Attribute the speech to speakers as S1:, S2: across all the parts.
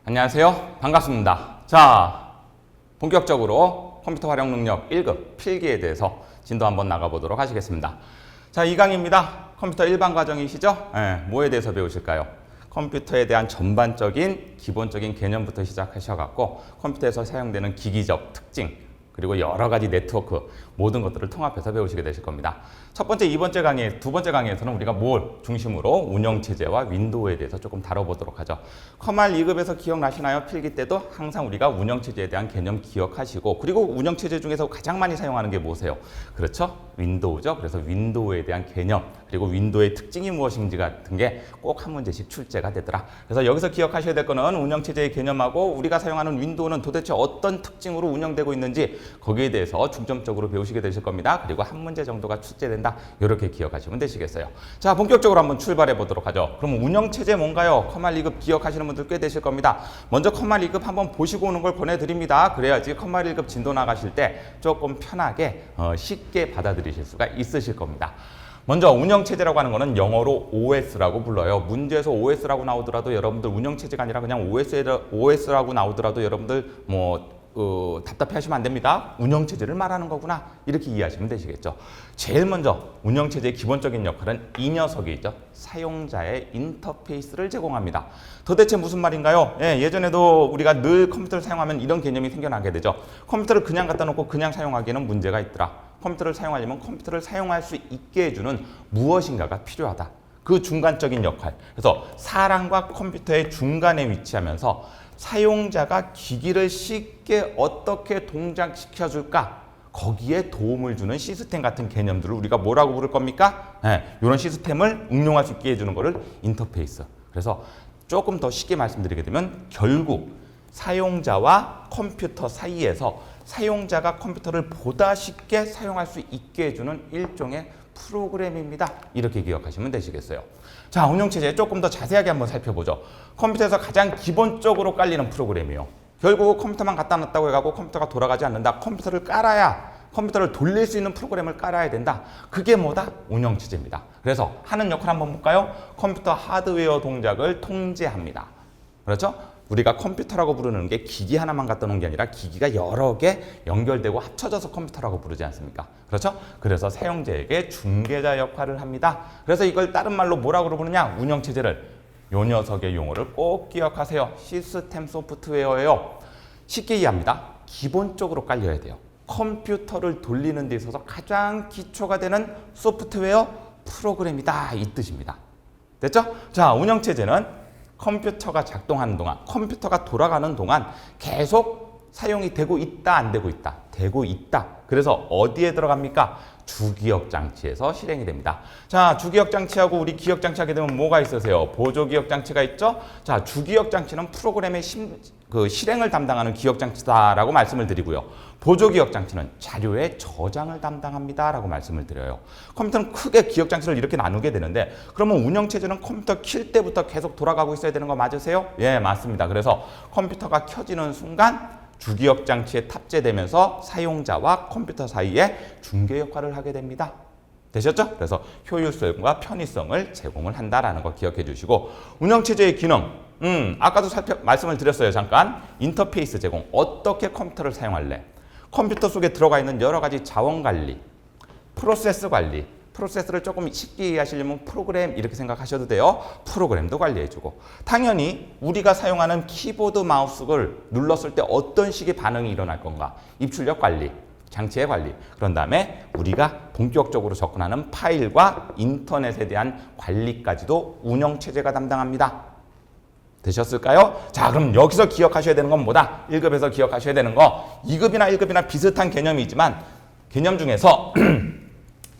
S1: 안녕하세요. 반갑습니다. 자, 본격적으로 컴퓨터 활용 능력 1급 필기에 대해서 진도 한번 나가보도록 하시겠습니다. 자, 2강입니다. 컴퓨터 일반 과정이시죠? 뭐에 대해서 배우실까요? 컴퓨터에 대한 전반적인 기본적인 개념부터 시작하셔갖고 컴퓨터에서 사용되는 기기적 특징, 그리고 여러 가지 네트워크 모든 것들을 통합해서 배우시게 되실 겁니다. 첫 번째, 두 번째 강의에서는 우리가 뭘 중심으로 운영체제와 윈도우에 대해서 조금 다뤄보도록 하죠. 커말 2급에서 기억나시나요? 필기 때도 항상 우리가 운영체제에 대한 개념 기억하시고, 그리고 운영체제 중에서 가장 많이 사용하는 게 뭐세요? 그렇죠? 윈도우죠. 그래서 윈도우에 대한 개념, 그리고 윈도우의 특징이 무엇인지 같은 게 꼭 한 문제씩 출제가 되더라. 그래서 여기서 기억하셔야 될 거는 운영체제의 개념하고 우리가 사용하는 윈도우는 도대체 어떤 특징으로 운영되고 있는지 거기에 대해서 중점적으로 배우시게 되실 겁니다. 그리고 한 문제 정도가 출제된다. 이렇게 기억하시면 되시겠어요. 자, 본격적으로 한번 출발해 보도록 하죠. 그럼 운영체제 뭔가요? 커말 2급 기억하시는 분들 꽤 되실 겁니다. 먼저 커말 2급 한번 보시고 오는 걸 보내드립니다. 그래야지 커말 1급 진도 나가실 때 조금 편하게 쉽게 받아들이실 수가 있으실 겁니다. 먼저 운영체제라고 하는 거는 영어로 OS라고 불러요. 문제에서 OS라고 나오더라도 여러분들 운영체제가 아니라 그냥 OS라고 나오더라도 여러분들 답답해 하시면 안 됩니다. 운영체제를 말하는 거구나. 이렇게 이해하시면 되시겠죠. 제일 먼저 운영체제의 기본적인 역할은 이 녀석이 있죠. 사용자의 인터페이스를 제공합니다. 도대체 무슨 말인가요? 예전에도 우리가 늘 컴퓨터를 사용하면 이런 개념이 생겨나게 되죠. 컴퓨터를 그냥 갖다 놓고 그냥 사용하기에는 문제가 있더라. 컴퓨터를 사용하려면 컴퓨터를 사용할 수 있게 해주는 무엇인가가 필요하다. 그 중간적인 역할. 그래서 사람과 컴퓨터의 중간에 위치하면서 사용자가 기기를 쉽게 어떻게 동작시켜줄까? 거기에 도움을 주는 시스템 같은 개념들을 우리가 뭐라고 부를 겁니까? 이런 시스템을 응용할 수 있게 해주는 거를 인터페이스. 그래서 조금 더 쉽게 말씀드리게 되면 결국 사용자와 컴퓨터 사이에서 사용자가 컴퓨터를 보다 쉽게 사용할 수 있게 해주는 일종의 프로그램입니다. 이렇게 기억하시면 되시겠어요. 자, 운영체제 조금 더 자세하게 한번 살펴보죠. 컴퓨터에서 가장 기본적으로 깔리는 프로그램이요. 결국 컴퓨터만 갖다 놨다고 해가지고 컴퓨터가 돌아가지 않는다. 컴퓨터를 깔아야, 컴퓨터를 돌릴 수 있는 프로그램을 깔아야 된다. 그게 뭐다? 운영체제입니다. 그래서 하는 역할 한번 볼까요? 컴퓨터 하드웨어 동작을 통제합니다. 그렇죠? 우리가 컴퓨터라고 부르는 게 기기 하나만 갖다 놓은 게 아니라 기기가 여러 개 연결되고 합쳐져서 컴퓨터라고 부르지 않습니까? 그렇죠? 그래서 사용자에게 중개자 역할을 합니다. 그래서 이걸 다른 말로 뭐라고 부르느냐? 운영체제를. 요 녀석의 용어를 꼭 기억하세요. 시스템 소프트웨어예요. 쉽게 이해합니다. 기본적으로 깔려야 돼요. 컴퓨터를 돌리는 데 있어서 가장 기초가 되는 소프트웨어 프로그램이다. 이 뜻입니다. 됐죠? 자, 운영체제는 컴퓨터가 작동하는 동안, 컴퓨터가 돌아가는 동안 계속 사용이 되고 있다, 안 되고 있다? 되고 있다. 그래서 어디에 들어갑니까? 주기억 장치에서 실행이 됩니다. 자, 주기억 장치하고 우리 기억 장치 하게 되면 뭐가 있으세요? 보조 기억 장치가 있죠? 자, 주기억 장치는 프로그램의 실행을 담당하는 기억 장치다라고 말씀을 드리고요. 보조 기억 장치는 자료의 저장을 담당합니다라고 말씀을 드려요. 컴퓨터는 크게 기억 장치를 이렇게 나누게 되는데, 그러면 운영체제는 컴퓨터 킬 때부터 계속 돌아가고 있어야 되는 거 맞으세요? 예, 맞습니다. 그래서 컴퓨터가 켜지는 순간 주기억 장치에 탑재되면서 사용자와 컴퓨터 사이에 중개 역할을 하게 됩니다. 되셨죠? 그래서 효율성과 편의성을 제공을 한다라는 거 기억해 주시고, 운영체제의 기능, 아까도 말씀을 드렸어요. 잠깐. 인터페이스 제공. 어떻게 컴퓨터를 사용할래? 컴퓨터 속에 들어가 있는 여러 가지 자원 관리, 프로세스 관리, 프로세스를 조금 쉽게 이해하시려면 프로그램 이렇게 생각하셔도 돼요. 프로그램도 관리해주고, 당연히 우리가 사용하는 키보드 마우스를 눌렀을 때 어떤 식의 반응이 일어날 건가? 입출력 관리, 장치의 관리, 그런 다음에 우리가 본격적으로 접근하는 파일과 인터넷에 대한 관리까지도 운영체제가 담당합니다. 되셨을까요? 자, 그럼 여기서 기억하셔야 되는 건 뭐다? 1급에서 기억하셔야 되는 거, 2급이나 1급이나 비슷한 개념이지만 개념 중에서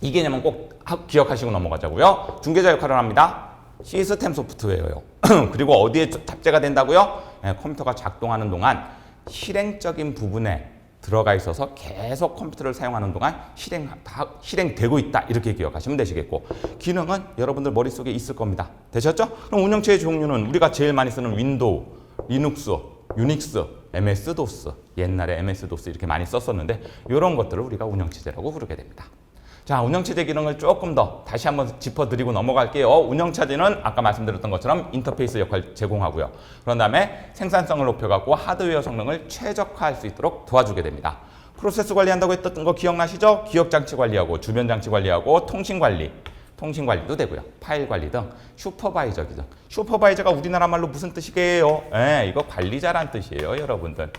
S1: 이 개념은 꼭 기억하시고 넘어가자고요. 중개자 역할을 합니다. 시스템 소프트웨어예요. 그리고 어디에 탑재가 된다고요? 컴퓨터가 작동하는 동안 실행적인 부분에 들어가 있어서 계속 컴퓨터를 사용하는 동안 실행되고 있다. 이렇게 기억하시면 되시겠고, 기능은 여러분들 머릿속에 있을 겁니다. 되셨죠? 그럼 운영체의 종류는 우리가 제일 많이 쓰는 윈도우, 리눅스, 유닉스, MS-DOS, 옛날에 MS-DOS 이렇게 많이 썼었는데 이런 것들을 우리가 운영체제라고 부르게 됩니다. 자, 운영체제 기능을 조금 더 다시 한번 짚어드리고 넘어갈게요. 운영체제는 아까 말씀드렸던 것처럼 인터페이스 역할을 제공하고요. 그런 다음에 생산성을 높여갖고 하드웨어 성능을 최적화할 수 있도록 도와주게 됩니다. 프로세스 관리한다고 했던 거 기억나시죠? 기억장치 관리하고 주변장치 관리하고 통신관리도 되고요. 파일 관리 등 슈퍼바이저 기능. 슈퍼바이저가 우리나라 말로 무슨 뜻이게요? 이거 관리자란 뜻이에요, 여러분들.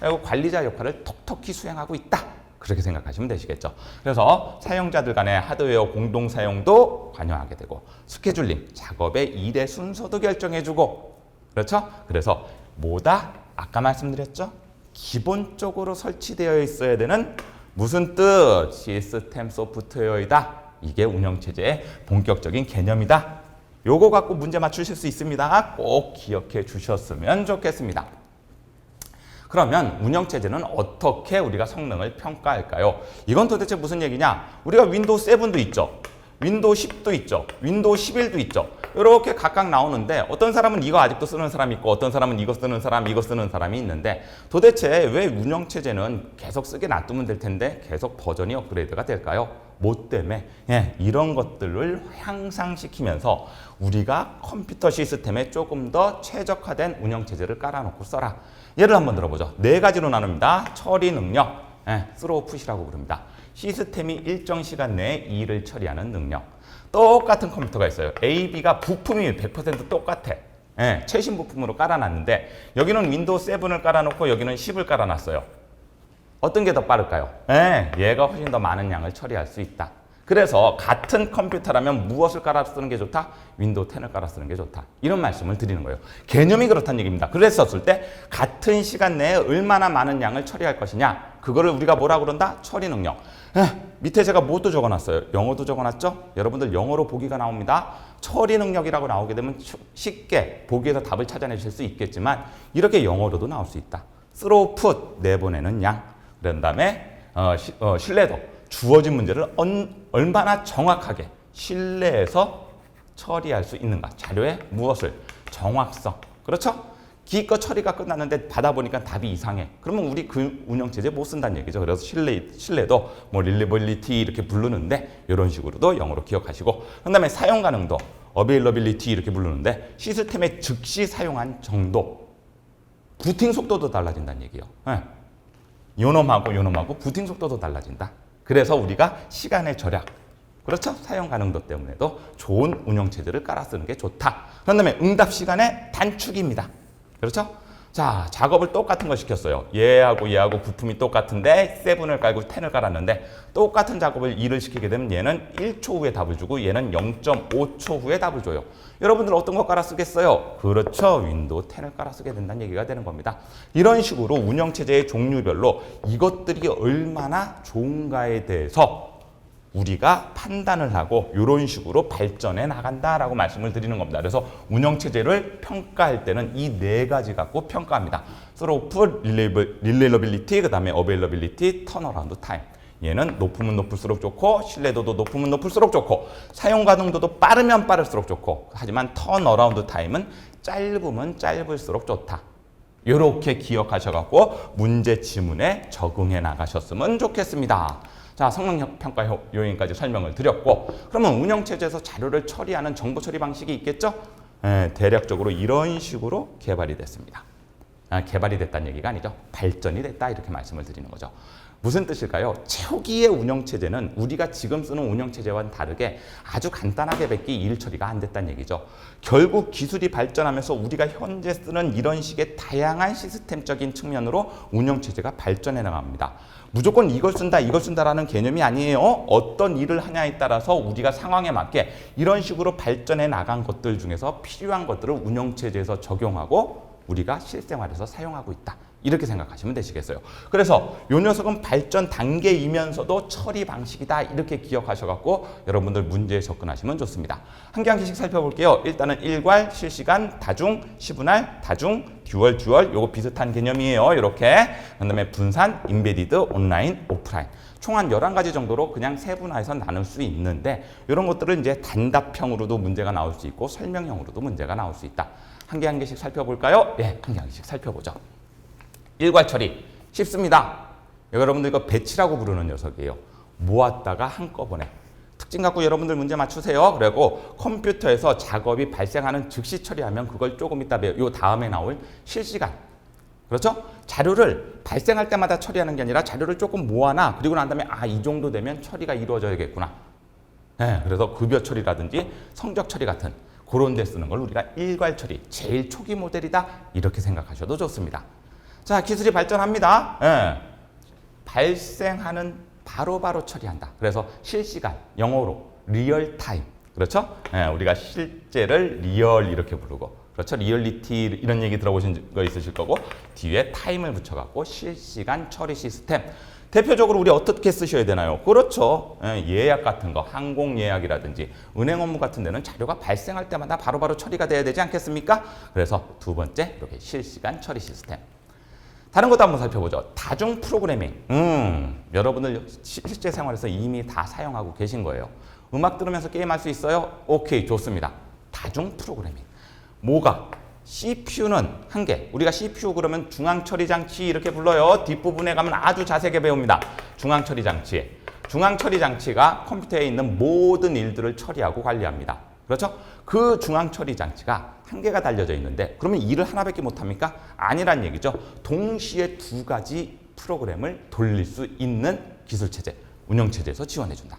S1: 그리고 관리자 역할을 톡톡히 수행하고 있다. 그렇게 생각하시면 되시겠죠. 그래서 사용자들 간의 하드웨어 공동 사용도 관여하게 되고 스케줄링, 작업의 일의 순서도 결정해주고 그렇죠? 그래서 뭐다? 아까 말씀드렸죠? 기본적으로 설치되어 있어야 되는 무슨 뜻? 시스템 소프트웨어이다. 이게 운영체제의 본격적인 개념이다. 요거 갖고 문제 맞추실 수 있습니다. 꼭 기억해 주셨으면 좋겠습니다. 그러면 운영체제는 어떻게 우리가 성능을 평가할까요? 이건 도대체 무슨 얘기냐? 우리가 윈도우 7도 있죠. 윈도우 10도 있죠. 윈도우 11도 있죠. 이렇게 각각 나오는데 어떤 사람은 이거 아직도 쓰는 사람이 있고 어떤 사람은 이거 쓰는 사람이 있는데 도대체 왜 운영체제는 계속 쓰게 놔두면 될 텐데 계속 버전이 업그레이드가 될까요? 뭐 때문에? 이런 것들을 향상시키면서 우리가 컴퓨터 시스템에 조금 더 최적화된 운영체제를 깔아놓고 써라. 예를 한번 들어보죠. 4가지로 나눕니다. 처리 능력, 스로우풋이라고 부릅니다. 시스템이 일정 시간 내에 일을 처리하는 능력. 똑같은 컴퓨터가 있어요. A, B가 부품이 100% 똑같아. 최신 부품으로 깔아놨는데 여기는 윈도우 7을 깔아놓고 여기는 10을 깔아놨어요. 어떤 게 더 빠를까요? 얘가 훨씬 더 많은 양을 처리할 수 있다. 그래서 같은 컴퓨터라면 무엇을 깔아 쓰는 게 좋다? 윈도우 10을 깔아 쓰는 게 좋다. 이런 말씀을 드리는 거예요. 개념이 그렇다는 얘기입니다. 그랬었을 때 같은 시간 내에 얼마나 많은 양을 처리할 것이냐? 그거를 우리가 뭐라 그런다? 처리 능력. 밑에 제가 뭐도 적어놨어요? 영어도 적어놨죠? 여러분들 영어로 보기가 나옵니다. 처리 능력이라고 나오게 되면 쉽게 보기에서 답을 찾아내실 수 있겠지만 이렇게 영어로도 나올 수 있다. 스로우풋, 내보내는 양. 그런 다음에 신뢰도. 주어진 문제를 얼마나 정확하게 신뢰해서 처리할 수 있는가. 자료에 무엇을? 정확성. 그렇죠? 기껏 처리가 끝났는데 받아보니까 답이 이상해. 그러면 우리 그 운영체제 못 쓴다는 얘기죠. 그래서 신뢰도 뭐 reliability 이렇게 부르는데 이런 식으로도 영어로 기억하시고 그 다음에 사용 가능도 availability 이렇게 부르는데 시스템에 즉시 사용한 정도 부팅 속도도 달라진다는 얘기예요. 요놈하고 부팅 속도도 달라진다. 그래서 우리가 시간의 절약, 그렇죠? 사용 가능도 때문에도 좋은 운영체제를 깔아 쓰는 게 좋다. 그런 다음에 응답 시간의 단축입니다. 그렇죠? 자, 작업을 똑같은 거 시켰어요. 얘하고 부품이 똑같은데 7을 깔고 10을 깔았는데 똑같은 작업을 일을 시키게 되면 얘는 1초 후에 답을 주고 얘는 0.5초 후에 답을 줘요. 여러분들 어떤 거 깔아 쓰겠어요? 그렇죠. 윈도우 10을 깔아 쓰게 된다는 얘기가 되는 겁니다. 이런 식으로 운영체제의 종류별로 이것들이 얼마나 좋은가에 대해서 우리가 판단을 하고 이런 식으로 발전해 나간다라고 말씀을 드리는 겁니다. 그래서 운영체제를 평가할 때는 이 4가지 갖고 평가합니다. 스로우풋, 릴레이러빌리티, 그 다음에 어베일러빌리티, 턴어라운드 타임. 얘는 높으면 높을수록 좋고 신뢰도도 높으면 높을수록 좋고 사용 가능도도 빠르면 빠를수록 좋고 하지만 턴어라운드 타임은 짧으면 짧을수록 좋다. 이렇게 기억하셔갖고 문제 지문에 적응해 나가셨으면 좋겠습니다. 자, 성능 평가 요인까지 설명을 드렸고 그러면 운영체제에서 자료를 처리하는 정보 처리 방식이 있겠죠? 대략적으로 이런 식으로 개발이 됐습니다. 개발이 됐다는 얘기가 아니죠. 발전이 됐다 이렇게 말씀을 드리는 거죠. 무슨 뜻일까요? 초기의 운영체제는 우리가 지금 쓰는 운영체제와는 다르게 아주 간단하게 밖에 일 처리가 안 됐다는 얘기죠. 결국 기술이 발전하면서 우리가 현재 쓰는 이런 식의 다양한 시스템적인 측면으로 운영체제가 발전해 나갑니다. 무조건 이걸 쓴다라는 개념이 아니에요. 어떤 일을 하냐에 따라서 우리가 상황에 맞게 이런 식으로 발전해 나간 것들 중에서 필요한 것들을 운영체제에서 적용하고 우리가 실생활에서 사용하고 있다. 이렇게 생각하시면 되시겠어요. 그래서 이 녀석은 발전 단계이면서도 처리 방식이다. 이렇게 기억하셔갖고 여러분들 문제에 접근하시면 좋습니다. 한 개 한 개씩 살펴볼게요. 일단은 일괄, 실시간, 다중, 시분할, 다중, 듀얼, 요거 비슷한 개념이에요. 이렇게. 그 다음에 분산, 임베디드, 온라인, 오프라인. 총 한 11가지 정도로 그냥 세분화해서 나눌 수 있는데 이런 것들은 이제 단답형으로도 문제가 나올 수 있고 설명형으로도 문제가 나올 수 있다. 한 개 한 개씩 살펴볼까요? 네, 한 개 한 개씩 살펴보죠. 일괄 처리 쉽습니다. 여러분들 이거 배치라고 부르는 녀석이에요. 모았다가 한꺼번에 특징 갖고 여러분들 문제 맞추세요. 그리고 컴퓨터에서 작업이 발생하는 즉시 처리하면 그걸 조금 이따 요 다음에 나올 실시간. 그렇죠? 자료를 발생할 때마다 처리하는 게 아니라 자료를 조금 모아놔. 그리고 난 다음에 이 정도 되면 처리가 이루어져야겠구나. 네, 그래서 급여 처리라든지 성적 처리 같은 그런 데 쓰는 걸 우리가 일괄 처리, 제일 초기 모델이다. 이렇게 생각하셔도 좋습니다. 자, 기술이 발전합니다. 네. 발생하는 바로바로 처리한다. 그래서 실시간, 영어로 리얼타임. 그렇죠? 네, 우리가 실제를 리얼 이렇게 부르고, 그렇죠? 리얼리티 이런 얘기 들어보신 거 있으실 거고, 뒤에 타임을 붙여갖고 실시간 처리 시스템. 대표적으로 우리 어떻게 쓰셔야 되나요? 그렇죠. 예약 같은 거, 항공 예약이라든지 은행 업무 같은 데는 자료가 발생할 때마다 바로바로 처리가 돼야 되지 않겠습니까? 그래서 두 번째, 이렇게 실시간 처리 시스템. 다른 것도 한번 살펴보죠. 다중 프로그래밍. 여러분들 실제 생활에서 이미 다 사용하고 계신 거예요. 음악 들으면서 게임할 수 있어요? 오케이, 좋습니다. 다중 프로그래밍. 뭐가? CPU는 한 개. 우리가 CPU 그러면 중앙처리장치 이렇게 불러요. 뒷부분에 가면 아주 자세하게 배웁니다. 중앙처리장치. 중앙처리장치가 컴퓨터에 있는 모든 일들을 처리하고 관리합니다. 그렇죠? 그 중앙처리장치가 한 개가 달려져 있는데 그러면 일을 하나밖에 못합니까? 아니란 얘기죠. 동시에 두 가지 프로그램을 돌릴 수 있는 기술체제, 운영체제에서 지원해준다.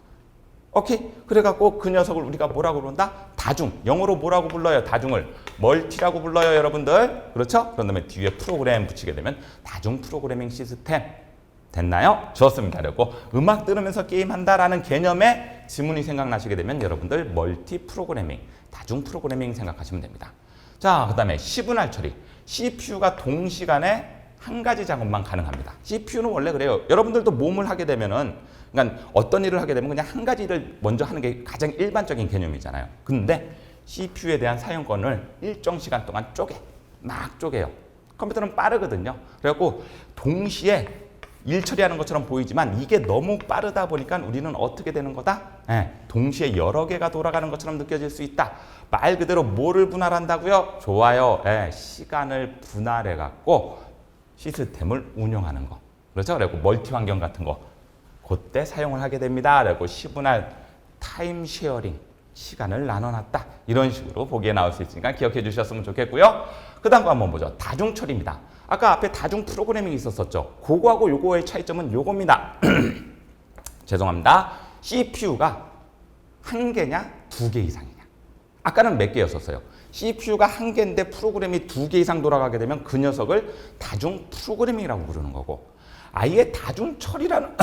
S1: 오케이? 그래갖고 그 녀석을 우리가 뭐라고 부른다? 다중. 영어로 뭐라고 불러요? 다중을. 멀티라고 불러요, 여러분들. 그렇죠? 그런 다음에 뒤에 프로그램 붙이게 되면 다중 프로그래밍 시스템. 됐나요? 좋습니다. 그리고 음악 들으면서 게임한다라는 개념의 지문이 생각나시게 되면 여러분들 멀티 프로그래밍, 다중 프로그래밍 생각하시면 됩니다. 자, 그 다음에 시분할 처리. CPU가 동시간에 한 가지 작업만 가능합니다. CPU는 원래 그래요. 여러분들도 몸을 하게 되면은, 그러니까 어떤 일을 하게 되면 그냥 한 가지 일을 먼저 하는 게 가장 일반적인 개념이잖아요. 근데 CPU에 대한 사용권을 일정 시간 동안 막 쪼개요. 컴퓨터는 빠르거든요. 그래갖고 동시에 일 처리하는 것처럼 보이지만 이게 너무 빠르다 보니까 우리는 어떻게 되는 거다? 동시에 여러 개가 돌아가는 것처럼 느껴질 수 있다. 말 그대로 뭐를 분할한다고요? 좋아요. 시간을 분할해갖고 시스템을 운영하는 거. 그렇죠? 그리고 멀티 환경 같은 거. 그때 사용을 하게 됩니다. 그리고 시분할 타임 쉐어링. 시간을 나눠놨다. 이런 식으로 보기에 나올 수 있으니까 기억해 주셨으면 좋겠고요. 그 다음 거 한번 보죠. 다중 처리입니다. 아까 앞에 다중 프로그래밍이 있었었죠. 그거하고 요거의 차이점은 요겁니다. 죄송합니다. CPU가 한 개냐, 두 개 이상이냐. 아까는 몇 개였었어요. CPU가 한 개인데 프로그램이 두 개 이상 돌아가게 되면 그 녀석을 다중 프로그래밍이라고 부르는 거고, 아예 다중 처리라는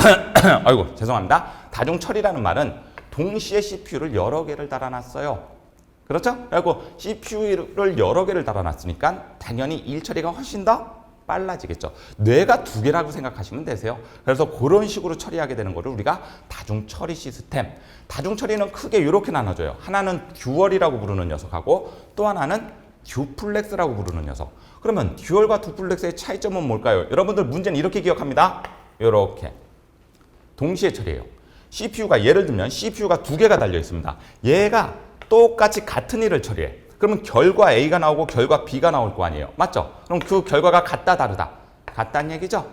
S1: 아이고 죄송합니다. 다중 처리라는 말은 동시에 CPU를 여러 개를 달아놨어요. 그렇죠? 그리고 CPU를 여러 개를 달아놨으니까 당연히 일 처리가 훨씬 더 빨라지겠죠. 뇌가 두 개라고 생각하시면 되세요. 그래서 그런 식으로 처리하게 되는 거를 우리가 다중 처리 시스템. 다중 처리는 크게 이렇게 나눠져요. 하나는 듀얼이라고 부르는 녀석하고 또 하나는 듀플렉스라고 부르는 녀석. 그러면 듀얼과 듀플렉스의 차이점은 뭘까요? 여러분들 문제는 이렇게 기억합니다. 이렇게 동시에 처리해요. CPU가 예를 들면 CPU가 두 개가 달려 있습니다. 얘가 똑같이 같은 일을 처리해. 그러면 결과 A가 나오고 결과 B가 나올 거 아니에요. 맞죠? 그럼 그 결과가 같다 다르다. 같다는 얘기죠?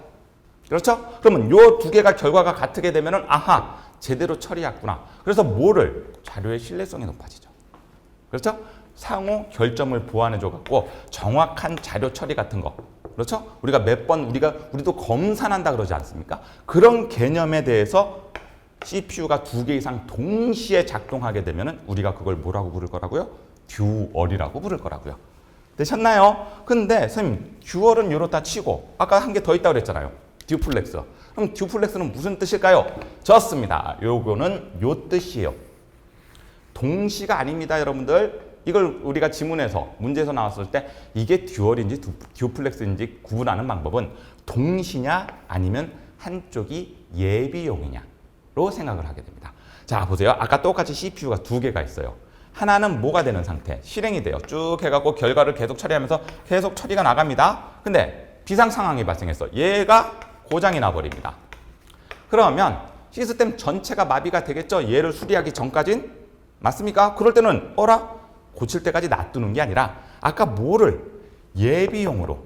S1: 그렇죠? 그러면 요 두 개가 결과가 같게 되면은 아하 제대로 처리했구나. 그래서 뭐를? 자료의 신뢰성이 높아지죠. 그렇죠? 상호 결점을 보완해줘 갖고 정확한 자료 처리 같은 거. 그렇죠? 우리가 몇 번 우리도 검산한다 그러지 않습니까? 그런 개념에 대해서 CPU가 두 개 이상 동시에 작동하게 되면은 우리가 그걸 뭐라고 부를 거라고요? 듀얼이라고 부를 거라고요. 되셨나요? 근데 선생님 듀얼은 이렇다 치고 아까 한 개 더 있다고 그랬잖아요. 듀플렉스. 그럼 듀플렉스는 무슨 뜻일까요? 좋습니다. 요거는 요 뜻이에요. 동시가 아닙니다, 여러분들. 이걸 우리가 지문에서 문제에서 나왔을 때 이게 듀얼인지 듀플렉스인지 구분하는 방법은 동시냐 아니면 한쪽이 예비용이냐로 생각을 하게 됩니다. 자, 보세요. 아까 똑같이 CPU가 두 개가 있어요. 하나는 뭐가 되는 상태? 실행이 돼요. 쭉 해갖고 결과를 계속 처리하면서 계속 처리가 나갑니다. 근데 비상 상황이 발생했어. 얘가 고장이 나버립니다. 그러면 시스템 전체가 마비가 되겠죠? 얘를 수리하기 전까진? 맞습니까? 그럴 때는 고칠 때까지 놔두는 게 아니라 아까 뭐를 예비용으로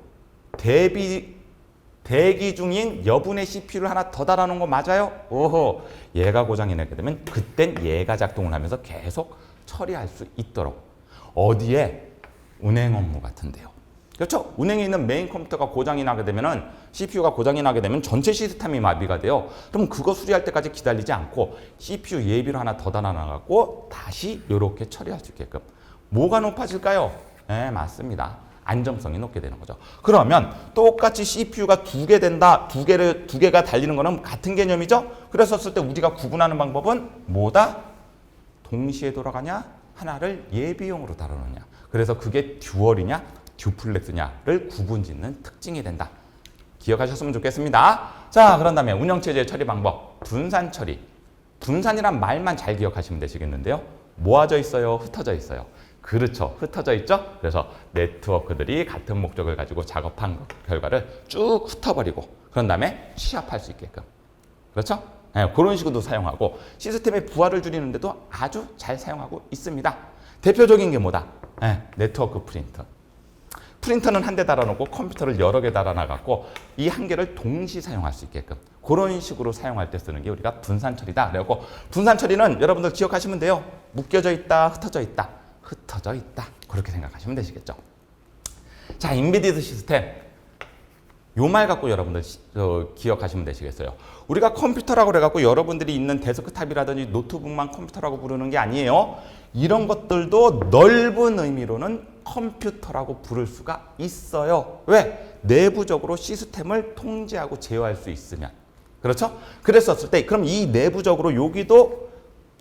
S1: 대비 대기 중인 여분의 CPU를 하나 더 달아놓은 거 맞아요? 오호, 얘가 고장이 나게 되면 그땐 얘가 작동을 하면서 계속 처리할 수 있도록. 어디에? 운행 업무 같은데요. 그렇죠? 운행에 있는 메인 컴퓨터가 고장이 나게 되면은 CPU가 고장이 나게 되면 전체 시스템이 마비가 돼요. 그럼 그거 수리할 때까지 기다리지 않고 CPU 예비로 하나 더 달아놔갖고 다시 이렇게 처리할 수 있게끔. 뭐가 높아질까요? 네, 맞습니다. 안정성이 높게 되는 거죠. 그러면 똑같이 CPU가 두 개가 달리는 거는 같은 개념이죠? 그랬었을 때 우리가 구분하는 방법은 뭐다? 동시에 돌아가냐? 하나를 예비용으로 다뤄놓냐. 그래서 그게 듀얼이냐? 듀플렉스냐를 구분짓는 특징이 된다. 기억하셨으면 좋겠습니다. 자, 그런 다음에 운영체제의 처리 방법. 분산 처리. 분산이란 말만 잘 기억하시면 되시겠는데요. 모아져 있어요? 흩어져 있어요? 그렇죠. 흩어져 있죠? 그래서 네트워크들이 같은 목적을 가지고 작업한 결과를 쭉 흩어버리고 그런 다음에 취합할 수 있게끔. 그렇죠? 네, 그런 식으로도 사용하고 시스템의 부하를 줄이는데도 아주 잘 사용하고 있습니다. 대표적인 게 뭐다? 네, 네트워크 프린터. 프린터는 한 대 달아놓고 컴퓨터를 여러 개 달아놔갖고 이 한 개를 동시 사용할 수 있게끔 그런 식으로 사용할 때 쓰는 게 우리가 분산 처리다. 그래갖고 분산 처리는 여러분들 기억하시면 돼요. 묶여져 있다, 흩어져 있다. 흩어져 있다. 그렇게 생각하시면 되시겠죠. 자, 인베디드 시스템. 요 말 갖고 여러분들 기억하시면 되시겠어요. 우리가 컴퓨터라고 그래갖고 여러분들이 있는 데스크탑이라든지 노트북만 컴퓨터라고 부르는 게 아니에요. 이런 것들도 넓은 의미로는 컴퓨터라고 부를 수가 있어요. 왜? 내부적으로 시스템을 통제하고 제어할 수 있으면. 그렇죠? 그랬었을 때 그럼 이 내부적으로 여기도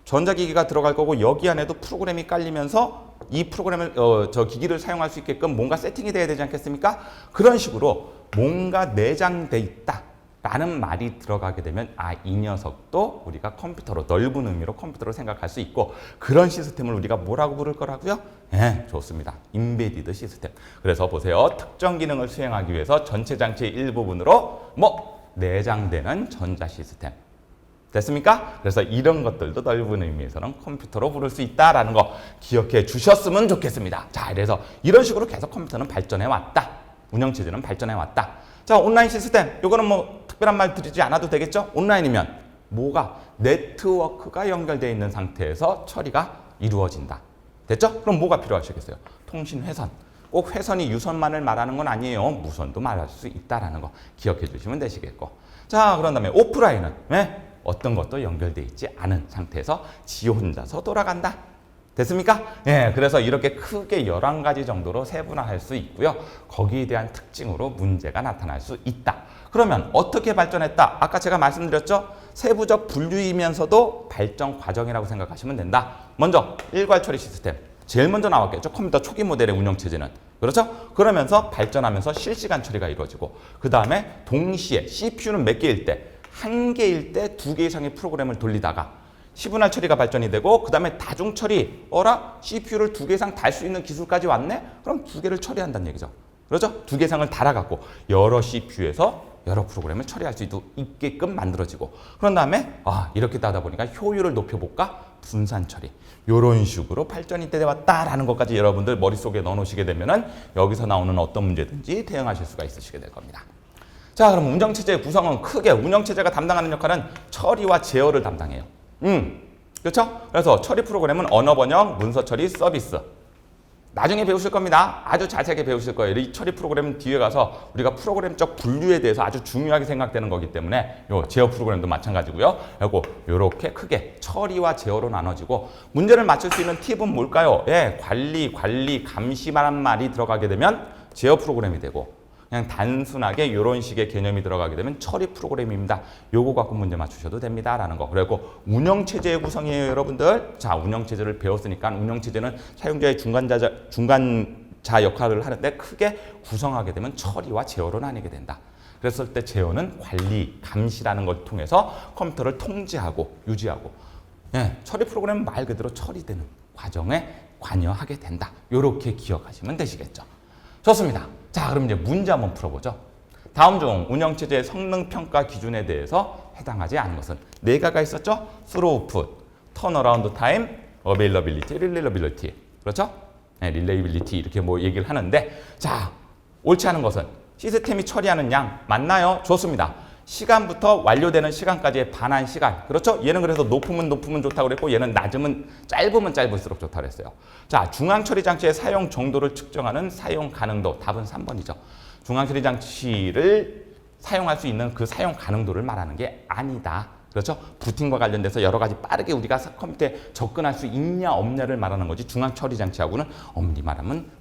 S1: 전자기기가 들어갈 거고 여기 안에도 프로그램이 깔리면서 이 프로그램을 저 기기를 사용할 수 있게끔 뭔가 세팅이 돼야 되지 않겠습니까? 그런 식으로 뭔가 내장돼 있다라는 말이 들어가게 되면 이 녀석도 우리가 컴퓨터로 넓은 의미로 컴퓨터로 생각할 수 있고 그런 시스템을 우리가 뭐라고 부를 거라고요? 네, 좋습니다. 인베디드 시스템. 그래서 보세요. 특정 기능을 수행하기 위해서 전체 장치의 일부분으로 내장되는 전자 시스템. 됐습니까? 그래서 이런 것들도 넓은 의미에서는 컴퓨터로 부를 수 있다라는 거 기억해 주셨으면 좋겠습니다. 자, 그래서 이런 식으로 계속 컴퓨터는 발전해 왔다. 운영체제는 발전해 왔다. 자, 온라인 시스템. 요거는 특별한 말 드리지 않아도 되겠죠? 온라인이면 뭐가? 네트워크가 연결되어 있는 상태에서 처리가 이루어진다. 됐죠? 그럼 뭐가 필요하시겠어요? 통신 회선. 꼭 회선이 유선만을 말하는 건 아니에요. 무선도 말할 수 있다라는 거 기억해 주시면 되시겠고. 자, 그런 다음에 오프라인은 왜? 어떤 것도 연결되어 있지 않은 상태에서 지 혼자서 돌아간다. 됐습니까? 예, 그래서 이렇게 크게 11가지 정도로 세분화할 수 있고요. 거기에 대한 특징으로 문제가 나타날 수 있다. 그러면 어떻게 발전했다? 아까 제가 말씀드렸죠? 세부적 분류이면서도 발전 과정이라고 생각하시면 된다. 먼저 일괄 처리 시스템. 제일 먼저 나왔겠죠? 컴퓨터 초기 모델의 운영체제는. 그렇죠? 그러면서 발전하면서 실시간 처리가 이루어지고 그 다음에 동시에 CPU는 몇 개일 때? 한 개일 때 2개 이상의 프로그램을 돌리다가 시분할 처리가 발전이 되고 그 다음에 다중 처리. CPU를 2개 이상 달 수 있는 기술까지 왔네? 그럼 2개를 처리한다는 얘기죠. 그렇죠? 2개 이상을 달아갖고 여러 CPU에서 여러 프로그램을 처리할 수 있게끔 만들어지고 그런 다음에 이렇게 따다 보니까 효율을 높여볼까? 분산 처리. 이런 식으로 발전이 되어왔다라는 것까지 여러분들 머릿속에 넣어놓으시게 되면은 여기서 나오는 어떤 문제든지 대응하실 수가 있으시게 될 겁니다. 자, 그럼 운영체제의 구성은 크게 운영체제가 담당하는 역할은 처리와 제어를 담당해요. 그렇죠? 그래서 처리 프로그램은 언어 번역, 문서 처리, 서비스. 나중에 배우실 겁니다. 아주 자세하게 배우실 거예요. 이 처리 프로그램은 뒤에 가서 우리가 프로그램적 분류에 대해서 아주 중요하게 생각되는 거기 때문에 요 제어 프로그램도 마찬가지고요. 그리고 이렇게 크게 처리와 제어로 나눠지고 문제를 맞출 수 있는 팁은 뭘까요? 예, 관리, 감시라는 말이 들어가게 되면 제어 프로그램이 되고 그냥 단순하게 이런 식의 개념이 들어가게 되면 처리 프로그램입니다. 요거 갖고 문제 맞추셔도 됩니다라는 거. 그리고 운영체제의 구성이에요, 여러분들. 자, 운영체제를 배웠으니까 운영체제는 사용자의 중간자 역할을 하는데 크게 구성하게 되면 처리와 제어로 나뉘게 된다. 그랬을 때 제어는 관리, 감시라는 걸 통해서 컴퓨터를 통제하고 유지하고 처리 프로그램은 말 그대로 처리되는 과정에 관여하게 된다. 요렇게 기억하시면 되시겠죠. 좋습니다. 자, 그럼 이제 문제 한번 풀어보죠. 다음 중 운영체제의 성능평가 기준에 대해서 해당하지 않은 것은 4가지가 있었죠? throughput, turnaround time, availability, reliability. 그렇죠? 릴레이빌리티 이렇게 얘기를 하는데 자, 옳지 않은 것은 시스템이 처리하는 양 맞나요? 좋습니다. 시간부터 완료되는 시간까지의 반환 시간. 그렇죠? 얘는 그래서 높으면 좋다고 그랬고 얘는 짧으면 짧을수록 좋다고 그랬어요. 자, 중앙 처리 장치의 사용 정도를 측정하는 사용 가능도. 답은 3번이죠. 중앙 처리 장치를 사용할 수 있는 그 사용 가능도를 말하는 게 아니다. 그렇죠? 부팅과 관련돼서 여러 가지 빠르게 우리가 컴퓨터에 접근할 수 있냐 없냐를 말하는 거지 중앙 처리 장치하고는 엄밀히 말하면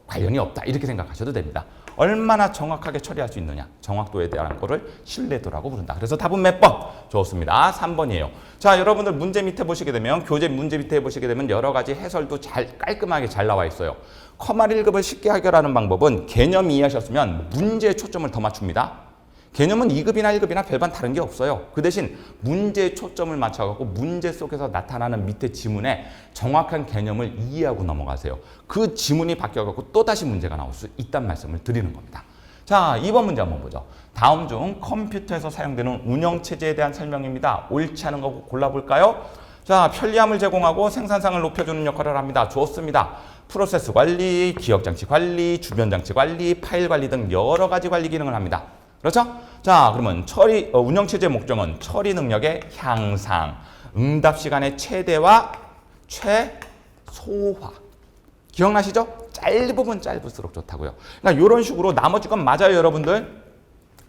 S1: 관련이 없다. 이렇게 생각하셔도 됩니다. 얼마나 정확하게 처리할 수 있느냐. 정확도에 대한 거를 신뢰도라고 부른다. 그래서 답은 몇 번? 좋습니다. 3번이에요. 자, 여러분들 문제 밑에 보시게 되면 교재 문제 밑에 보시게 되면 여러 가지 해설도 깔끔하게 잘 나와 있어요. 커말 1급을 쉽게 해결하는 방법은 개념 이해하셨으면 문제에 초점을 더 맞춥니다. 개념은 2급이나 1급이나 별반 다른 게 없어요. 그 대신 문제에 초점을 맞춰갖고 문제 속에서 나타나는 밑에 지문에 정확한 개념을 이해하고 넘어가세요. 그 지문이 바뀌어갖고 또다시 문제가 나올 수 있다는 말씀을 드리는 겁니다. 자, 2번 문제 한번 보죠. 다음 중 컴퓨터에서 사용되는 운영체제에 대한 설명입니다. 옳지 않은 거 골라볼까요? 자, 편리함을 제공하고 생산성을 높여주는 역할을 합니다. 좋습니다. 프로세스 관리, 기억장치 관리, 주변장치 관리, 파일 관리 등 여러 가지 관리 기능을 합니다. 그렇죠? 자, 그러면 운영체제의 목적은 처리 능력의 향상, 응답 시간의 최대화, 최소화. 기억나시죠? 짧으면 짧을수록 좋다고요. 그러니까 이런 식으로 나머지 건 맞아요, 여러분들.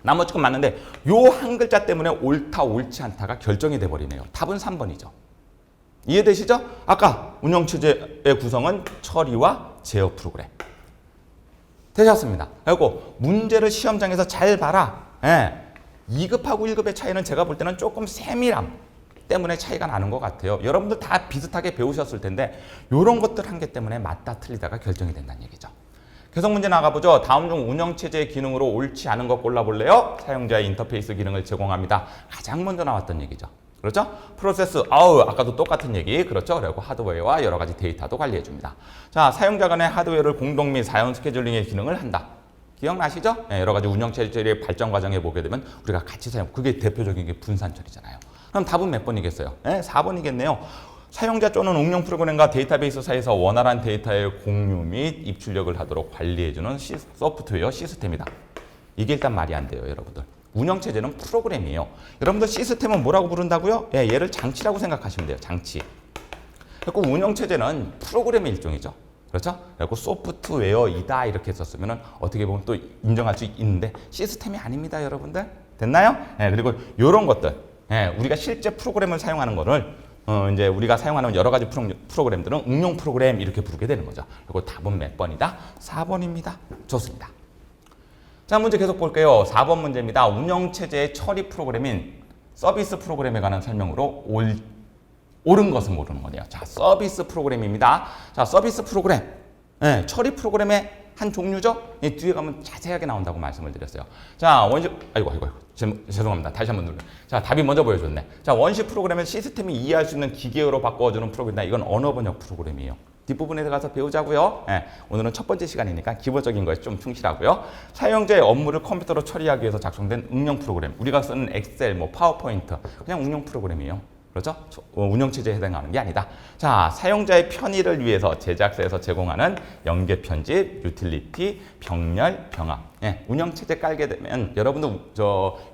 S1: 나머지 건 맞는데 요 한 글자 때문에 옳다, 옳지 않다가 결정이 돼버리네요. 답은 3번이죠. 이해되시죠? 아까 운영체제의 구성은 처리와 제어 프로그램. 되셨습니다. 그리고 문제를 시험장에서 잘 봐라. 2급하고 1급의 차이는 제가 볼 때는 조금 세밀함 때문에 차이가 나는 것 같아요. 여러분들 다 비슷하게 배우셨을 텐데 이런 것들 한 개 때문에 맞다 틀리다가 결정이 된다는 얘기죠. 계속 문제 나가보죠. 다음 중 운영체제의 기능으로 옳지 않은 거 골라볼래요? 사용자의 인터페이스 기능을 제공합니다. 가장 먼저 나왔던 얘기죠. 그렇죠? 프로세스, 아까도 똑같은 얘기. 그렇죠? 그리고 하드웨어와 여러 가지 데이터도 관리해줍니다. 자, 사용자 간의 하드웨어를 공동 및 사용 스케줄링의 기능을 한다. 기억나시죠? 여러 가지 운영체제의 발전 과정에 보게 되면 우리가 같이 사용, 그게 대표적인 게 분산 처리잖아요. 그럼 답은 몇 번이겠어요? 4번이겠네요. 사용자 또는 응용 프로그램과 데이터베이스 사이에서 원활한 데이터의 공유 및 입출력을 하도록 관리해주는 소프트웨어 시스템이다. 이게 일단 말이 안 돼요, 여러분들. 운영체제는 프로그램이에요. 여러분들 시스템은 뭐라고 부른다고요? 얘를 장치라고 생각하시면 돼요. 장치. 그리고 운영체제는 프로그램의 일종이죠. 그렇죠? 그리고 소프트웨어이다 이렇게 썼으면 어떻게 보면 또 인정할 수 있는데 시스템이 아닙니다, 여러분들. 됐나요? 그리고 이런 것들. 우리가 실제 프로그램을 사용하는 거를 이제 우리가 사용하는 여러 가지 프로그램들은 응용 프로그램 이렇게 부르게 되는 거죠. 그리고 답은 몇 번이다? 4번입니다. 좋습니다. 자, 문제 계속 볼게요. 4번 문제입니다. 운영체제의 처리 프로그램인 서비스 프로그램에 관한 설명으로 옳은 것은 모르는 거네요. 자, 서비스 프로그램입니다. 자, 서비스 프로그램. 처리 프로그램의 한 종류죠? 뒤에 가면 자세하게 나온다고 말씀을 드렸어요. 자, 아이고. 죄송합니다. 다시 한번 눌러요. 자, 답이 먼저 보여줬네. 자, 원시 프로그램을 시스템이 이해할 수 있는 기계어로 바꿔주는 프로그램이다. 이건 언어 번역 프로그램이에요. 뒷부분에 들어가서 배우자고요. 오늘은 첫 번째 시간이니까 기본적인 거에 좀 충실하고요. 사용자의 업무를 컴퓨터로 처리하기 위해서 작성된 응용 프로그램. 우리가 쓰는 엑셀, 파워포인트. 그냥 응용 프로그램이에요. 그렇죠? 운영체제에 해당하는 게 아니다. 자, 사용자의 편의를 위해서 제작사에서 제공하는 연계 편집, 유틸리티, 병렬, 병합. 운영체제 깔게 되면 여러분들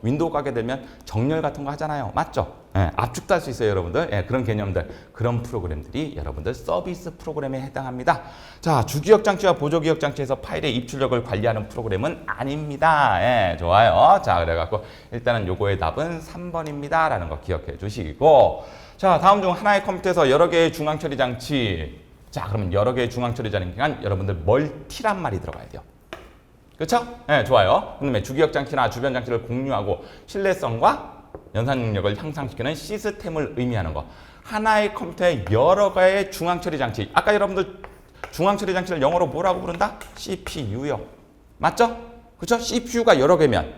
S1: 윈도우 깔게 되면 정렬 같은 거 하잖아요. 맞죠? 압축도 할 수 있어요, 여러분들. 그런 개념들, 그런 프로그램들이 여러분들 서비스 프로그램에 해당합니다. 자, 주기억 장치와 보조 기억 장치에서 파일의 입출력을 관리하는 프로그램은 아닙니다. 좋아요. 자, 그래갖고 일단은 요거의 답은 3번입니다. 라는 거 기억해 주시고. 자, 다음 중 하나의 컴퓨터에서 여러 개의 중앙 처리 장치. 자, 그러면 여러 개의 중앙 처리 장치간 여러분들 멀티란 말이 들어가야 돼요. 그렇죠? 좋아요. 그다음에 주기억 장치나 주변 장치를 공유하고 신뢰성과 연산 능력을 향상시키는 시스템을 의미하는 거. 하나의 컴퓨터에 여러 개의 중앙 처리 장치. 아까 여러분들 중앙 처리 장치를 영어로 뭐라고 부른다? CPU요. 맞죠? 그렇죠? CPU가 여러 개면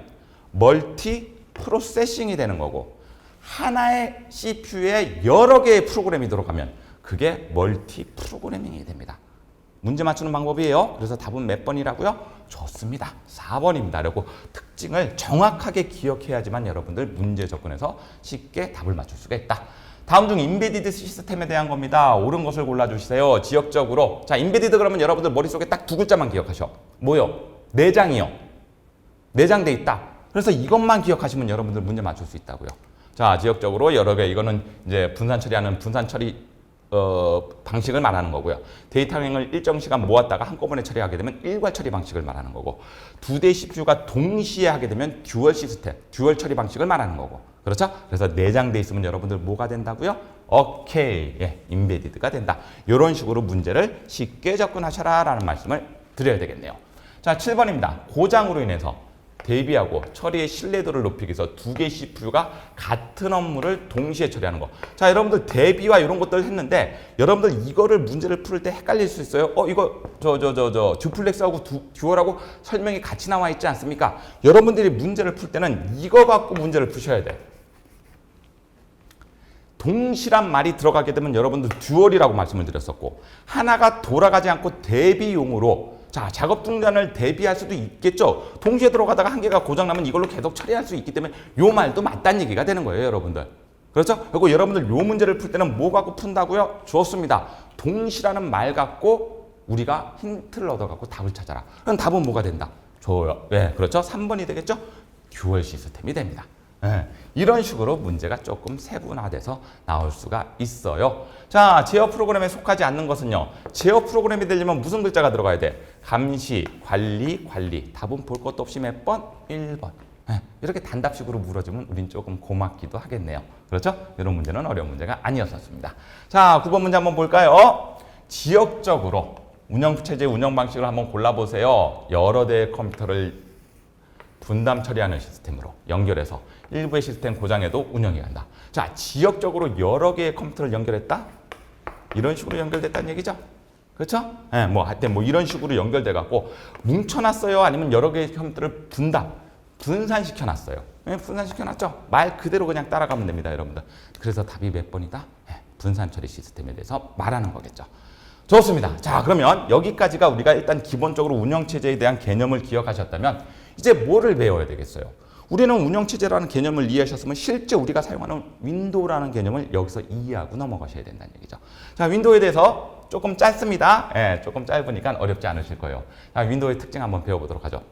S1: 멀티 프로세싱이 되는 거고 하나의 CPU에 여러 개의 프로그램이 들어가면 그게 멀티 프로그래밍이 됩니다. 문제 맞추는 방법이에요. 그래서 답은 몇 번이라고요? 좋습니다. 4번입니다. 그리고 특징을 정확하게 기억해야지만 여러분들 문제 접근해서 쉽게 답을 맞출 수가 있다. 다음 중 인베디드 시스템에 대한 겁니다. 옳은 것을 골라주세요. 지역적으로. 자, 인베디드 그러면 여러분들 머릿속에 딱 두 글자만 기억하셔. 뭐요? 내장이요. 내장돼 있다. 그래서 이것만 기억하시면 여러분들 문제 맞출 수 있다고요. 자, 지역적으로 여러 개, 이거는 이제 분산 처리하는 분산 처리 방식을 말하는 거고요. 데이터량을 일정 시간 모았다가 한꺼번에 처리하게 되면 일괄 처리 방식을 말하는 거고, 두 대 CPU가 동시에 하게 되면 듀얼 시스템, 듀얼 처리 방식을 말하는 거고. 그렇죠? 그래서 내장돼 있으면 여러분들 뭐가 된다고요? 오케이, 예, 인베디드가 된다. 이런 식으로 문제를 쉽게 접근하셔라 라는 말씀을 드려야 되겠네요. 자, 7번입니다. 고장으로 인해서 대비하고 처리의 신뢰도를 높이기 위해서 두 개의 CPU가 같은 업무를 동시에 처리하는 거. 자, 여러분들 대비와 이런 것들을 했는데 여러분들 이거를 문제를 풀 때 헷갈릴 수 있어요. 이거 듀플렉스하고 듀얼하고 설명이 같이 나와 있지 않습니까? 여러분들이 문제를 풀 때는 이거 갖고 문제를 푸셔야 돼. 동시란 말이 들어가게 되면 여러분들 듀얼이라고 말씀을 드렸었고, 하나가 돌아가지 않고 대비용으로, 자, 작업 중단을 대비할 수도 있겠죠. 동시에 들어가다가 한 개가 고장나면 이걸로 계속 처리할 수 있기 때문에 요 말도 맞다는 얘기가 되는 거예요, 여러분들. 그렇죠? 그리고 여러분들 요 문제를 풀 때는 뭐 갖고 푼다고요? 좋습니다. 동시라는 말 갖고 우리가 힌트를 얻어갖고 답을 찾아라. 그럼 답은 뭐가 된다? 좋아요. 네, 그렇죠? 3번이 되겠죠? 듀얼 시스템이 됩니다. 네, 이런 식으로 문제가 조금 세분화돼서 나올 수가 있어요. 자, 제어 프로그램에 속하지 않는 것은요. 제어 프로그램이 되려면 무슨 글자가 들어가야 돼? 감시, 관리, 관리. 답은 볼 것도 없이 몇 번? 1번. 네, 이렇게 단답식으로 물어주면 우린 조금 고맙기도 하겠네요. 그렇죠? 이런 문제는 어려운 문제가 아니었었습니다. 자, 9번 문제 한번 볼까요? 지역적으로 운영체제 운영 방식을 한번 골라보세요. 여러 대의 컴퓨터를 분담 처리하는 시스템으로 연결해서 일부의 시스템 고장에도 운영이 간다. 자, 지역적으로 여러 개의 컴퓨터를 연결했다? 이런 식으로 연결됐다는 얘기죠. 그렇죠? 네, 하여튼 이런 식으로 연결돼 갖고 뭉쳐놨어요? 아니면 여러 개의 컴퓨터를 분산시켜놨어요? 네, 분산시켜놨죠? 말 그대로 그냥 따라가면 됩니다, 여러분들. 그래서 답이 몇 번이다? 네, 분산 처리 시스템에 대해서 말하는 거겠죠. 좋습니다. 자, 그러면 여기까지가 우리가 일단 기본적으로 운영체제에 대한 개념을 기억하셨다면 이제 뭐를 배워야 되겠어요? 우리는 운영체제라는 개념을 이해하셨으면 실제 우리가 사용하는 윈도우라는 개념을 여기서 이해하고 넘어가셔야 된다는 얘기죠. 자, 윈도우에 대해서 조금 짧습니다. 예, 조금 짧으니까 어렵지 않으실 거예요. 자, 윈도우의 특징 한번 배워보도록 하죠.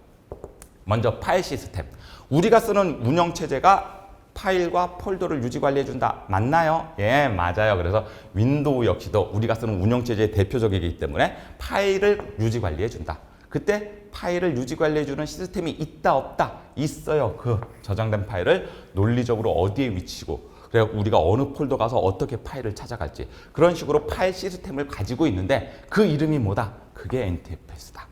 S1: 먼저 파일 시스템. 우리가 쓰는 운영체제가 파일과 폴더를 유지관리해준다. 맞나요? 예, 맞아요. 그래서 윈도우 역시도 우리가 쓰는 운영체제의 대표적이기 때문에 파일을 유지관리해준다. 그때 파일을 유지관리해주는 시스템이 있다 없다? 있어요. 그 저장된 파일을 논리적으로 어디에 위치고, 그래서 우리가 어느 폴더 가서 어떻게 파일을 찾아갈지, 그런 식으로 파일 시스템을 가지고 있는데 그 이름이 뭐다? 그게 NTFS다.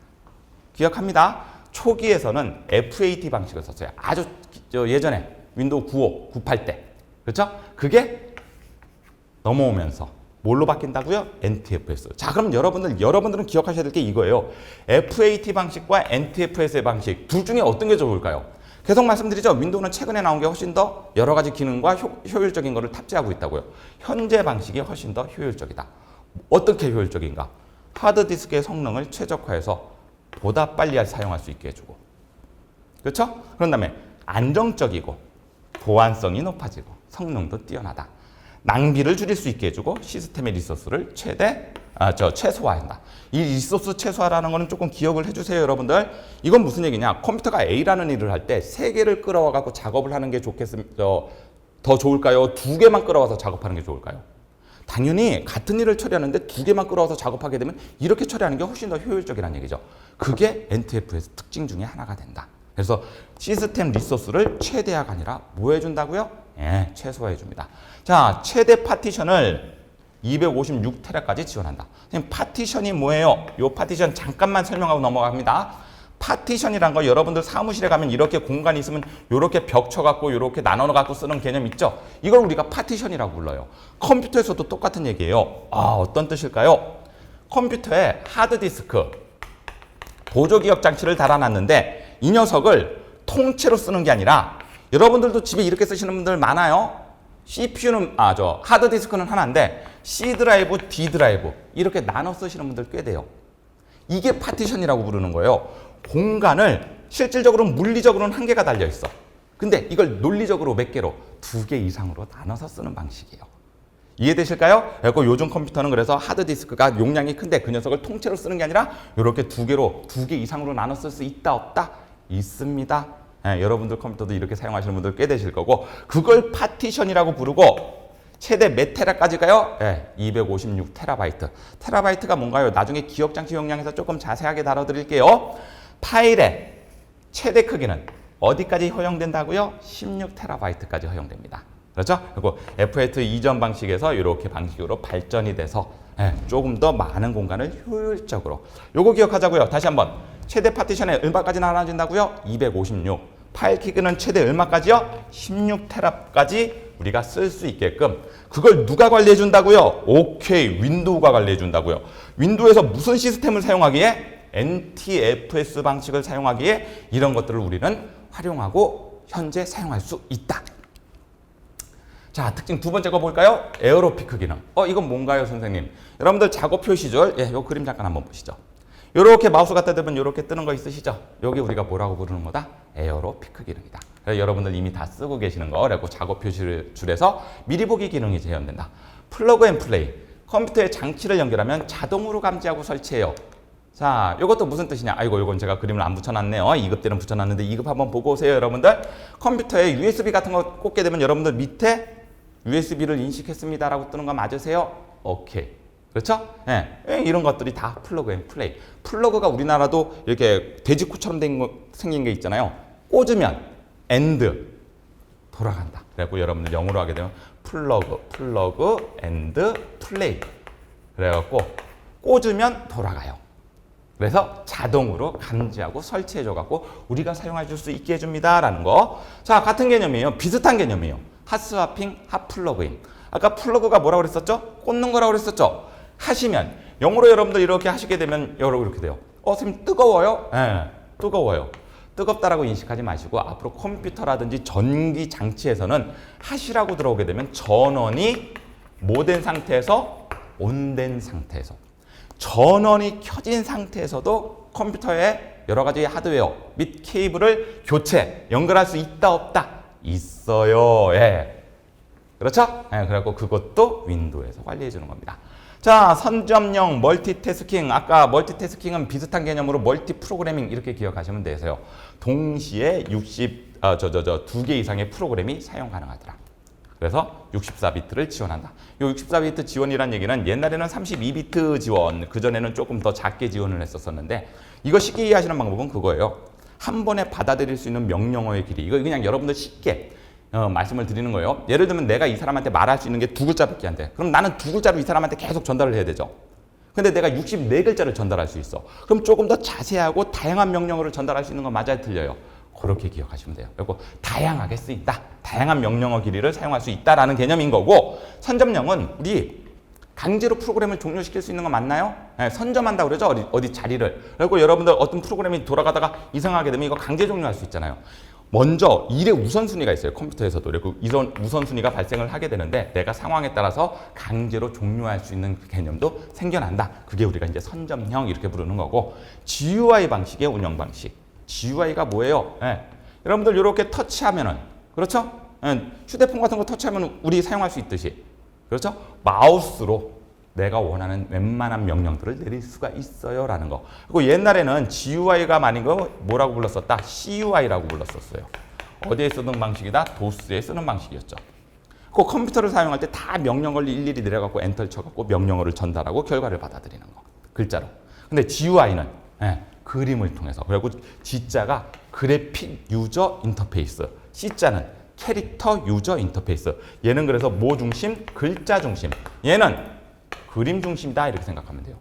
S1: 기억합니다. 초기에서는 FAT 방식을 썼어요. 아주 예전에 윈도우 95, 98 때. 그렇죠? 그게 넘어오면서 뭘로 바뀐다고요? NTFS. 자, 그럼 여러분들은 기억하셔야 될 게 이거예요. FAT 방식과 NTFS의 방식, 둘 중에 어떤 게 좋을까요? 계속 말씀드리죠. 윈도우는 최근에 나온 게 훨씬 더 여러 가지 기능과 효율적인 거를 탑재하고 있다고요. 현재 방식이 훨씬 더 효율적이다. 어떻게 효율적인가? 하드디스크의 성능을 최적화해서 보다 빨리 사용할 수 있게 해주고, 그렇죠? 그런 다음에 안정적이고 보안성이 높아지고 성능도 뛰어나다. 낭비를 줄일 수 있게 해주고 시스템의 리소스를 최소화한다. 이 리소스 최소화라는 거는 조금 기억을 해주세요, 여러분들. 이건 무슨 얘기냐? 컴퓨터가 A라는 일을 할 때 3개를 끌어와 갖고 작업을 하는 게 더 좋을까요? 2개만 끌어와서 작업하는 게 좋을까요? 당연히 같은 일을 처리하는데 2개만 끌어와서 작업하게 되면 이렇게 처리하는 게 훨씬 더 효율적이라는 얘기죠. 그게 NTFS 특징 중에 하나가 된다. 그래서 시스템 리소스를 최대화가 아니라 뭐 해준다고요? 예, 최소화해 줍니다. 자, 최대 파티션을 256테라까지 지원한다. 선생님, 파티션이 뭐예요? 이 파티션 잠깐만 설명하고 넘어갑니다. 파티션이란 거 여러분들 사무실에 가면 이렇게 공간이 있으면 이렇게 벽 쳐갖고 이렇게 나눠갖고 쓰는 개념 있죠? 이걸 우리가 파티션이라고 불러요. 컴퓨터에서도 똑같은 얘기예요. 어떤 뜻일까요? 컴퓨터에 하드디스크, 보조기억 장치를 달아놨는데 이 녀석을 통째로 쓰는 게 아니라, 여러분들도 집에 이렇게 쓰시는 분들 많아요. CPU는, 하드디스크는 하나인데 C 드라이브, D 드라이브 이렇게 나눠 쓰시는 분들 꽤 돼요. 이게 파티션이라고 부르는 거예요. 공간을 실질적으로는 물리적으로는 한 개가 달려 있어. 근데 이걸 논리적으로 몇 개로? 2개 이상으로 나눠서 쓰는 방식이에요. 이해되실까요? 그리고 요즘 컴퓨터는 그래서 하드디스크가 용량이 큰데 그 녀석을 통째로 쓰는 게 아니라 이렇게 두 개 이상으로 나눠 쓸 수 있다 없다? 있습니다. 예, 여러분들 컴퓨터도 이렇게 사용하시는 분들 꽤 되실 거고 그걸 파티션이라고 부르고 최대 몇 테라까지 가요? 네, 256 테라바이트. 테라바이트가 뭔가요? 나중에 기억장치 용량에서 조금 자세하게 다뤄드릴게요. 파일의 최대 크기는 어디까지 허용된다고요? 16 테라바이트까지 허용됩니다. 그렇죠? 그리고 F8 이전 방식에서 이렇게 방식으로 발전이 돼서 조금 더 많은 공간을 효율적으로. 요거 기억하자고요. 다시 한번. 최대 파티션에 얼마까지 나눠진다고요? 256. 파일 크기는 최대 얼마까지요? 16테라까지 우리가 쓸 수 있게끔 그걸 누가 관리해 준다고요? 오케이, 윈도우가 관리해 준다고요. 윈도우에서 무슨 시스템을 사용하기에? NTFS 방식을 사용하기에 이런 것들을 우리는 활용하고 현재 사용할 수 있다. 자, 특징 두 번째 거 볼까요? 에어로피크 기능. 이건 뭔가요, 선생님? 여러분들 작업 표시줄, 요 그림 잠깐 한번 보시죠. 요렇게 마우스 갖다 대면 요렇게 뜨는 거 있으시죠? 여기 우리가 뭐라고 부르는 거다? 에어로피크 기능이다. 그래서 여러분들 이미 다 쓰고 계시는 거, 그리고 작업 표시줄에서 미리 보기 기능이 재현된다. 플러그 앤 플레이. 컴퓨터에 장치를 연결하면 자동으로 감지하고 설치해요. 자, 요것도 무슨 뜻이냐? 아이고, 요건 제가 그림을 안 붙여놨네요. 2급 때는 붙여놨는데 2급 한번 보고 오세요, 여러분들. 컴퓨터에 USB 같은 거 꽂게 되면 여러분들 밑에 USB를 인식했습니다라고 뜨는 거 맞으세요? 오케이. 그렇죠? 예, 이런 것들이 다 플러그 앤 플레이. 플러그가 우리나라도 이렇게 돼지코처럼 생긴 게 있잖아요. 꽂으면 엔드 돌아간다. 그래갖고 여러분들 영어로 하게 되면 플러그 엔드 플레이. 그래갖고 꽂으면 돌아가요. 그래서 자동으로 감지하고 설치해줘갖고 우리가 사용해 줄 수 있게 해줍니다라는 거. 자, 같은 개념이에요. 비슷한 개념이에요. 핫스와핑, 핫플러그인. 아까 플러그가 뭐라고 그랬었죠? 꽂는 거라고 그랬었죠? 하시면 영어로 여러분들 이렇게 하시게 되면 이렇게 돼요. 선생님 뜨거워요? 네, 뜨거워요. 뜨겁다라고 인식하지 마시고 앞으로 컴퓨터라든지 전기 장치에서는 핫이라고 들어오게 되면 전원이 뭐 된 상태에서 온된 상태에서 전원이 켜진 상태에서도 컴퓨터에 여러 가지 하드웨어 및 케이블을 교체, 연결할 수 있다 없다? 있어요. 예. 그렇죠? 예, 그래갖고 그것도 윈도우에서 관리해 주는 겁니다. 자, 선점형 멀티태스킹. 아까 멀티태스킹은 비슷한 개념으로 멀티 프로그래밍 이렇게 기억하시면 되세요. 동시에 2개 이상의 프로그램이 사용 가능하더라. 그래서 64비트를 지원한다. 이 64비트 지원이란 얘기는 옛날에는 32비트 지원, 그전에는 조금 더 작게 지원을 했었는데 이거 쉽게 이해하시는 방법은 그거예요. 한 번에 받아들일 수 있는 명령어의 길이. 이거 그냥 여러분들 쉽게 말씀을 드리는 거예요. 예를 들면 내가 이 사람한테 말할 수 있는 게 2글자밖에 안 돼. 그럼 나는 2글자로 이 사람한테 계속 전달을 해야 되죠. 근데 내가 64글자를 전달할 수 있어. 그럼 조금 더 자세하고 다양한 명령어를 전달할 수 있는 건 맞아요, 틀려요? 그렇게 기억하시면 돼요. 그리고 다양하게 쓰인다. 다양한 명령어 길이를 사용할 수 있다라는 개념인 거고, 선점령은 우리 강제로 프로그램을 종료시킬 수 있는 거 맞나요? 네, 선점한다 그러죠. 어디 자리를. 그리고 여러분들 어떤 프로그램이 돌아가다가 이상하게 되면 이거 강제 종료할 수 있잖아요. 먼저 일의 우선순위가 있어요. 컴퓨터에서도. 그리고 이런 우선순위가 발생을 하게 되는데 내가 상황에 따라서 강제로 종료할 수 있는 개념도 생겨난다. 그게 우리가 이제 선점형 이렇게 부르는 거고, GUI 방식의 운영 방식. GUI가 뭐예요? 네. 여러분들 이렇게 터치하면은, 그렇죠? 네. 휴대폰 같은 거 터치하면 우리 사용할 수 있듯이, 그렇죠? 마우스로 내가 원하는 웬만한 명령들을 내릴 수가 있어요 라는 거. 그리고 옛날에는 GUI가 많은 거 뭐라고 불렀었다? CUI라고 불렀었어요. 어디에 쓰는 방식이다? 도스에 쓰는 방식이었죠. 그 컴퓨터를 사용할 때 다 명령어를 일일이 내려갖고 엔터를 쳐갖고 명령어를 전달하고 결과를 받아들이는 거. 글자로. 근데 GUI는 그림을 통해서. 그리고 G자가 그래픽 유저 인터페이스, C자는 캐릭터 유저 인터페이스. 얘는 그래서 뭐 중심? 글자 중심. 얘는 그림 중심이다 이렇게 생각하면 돼요.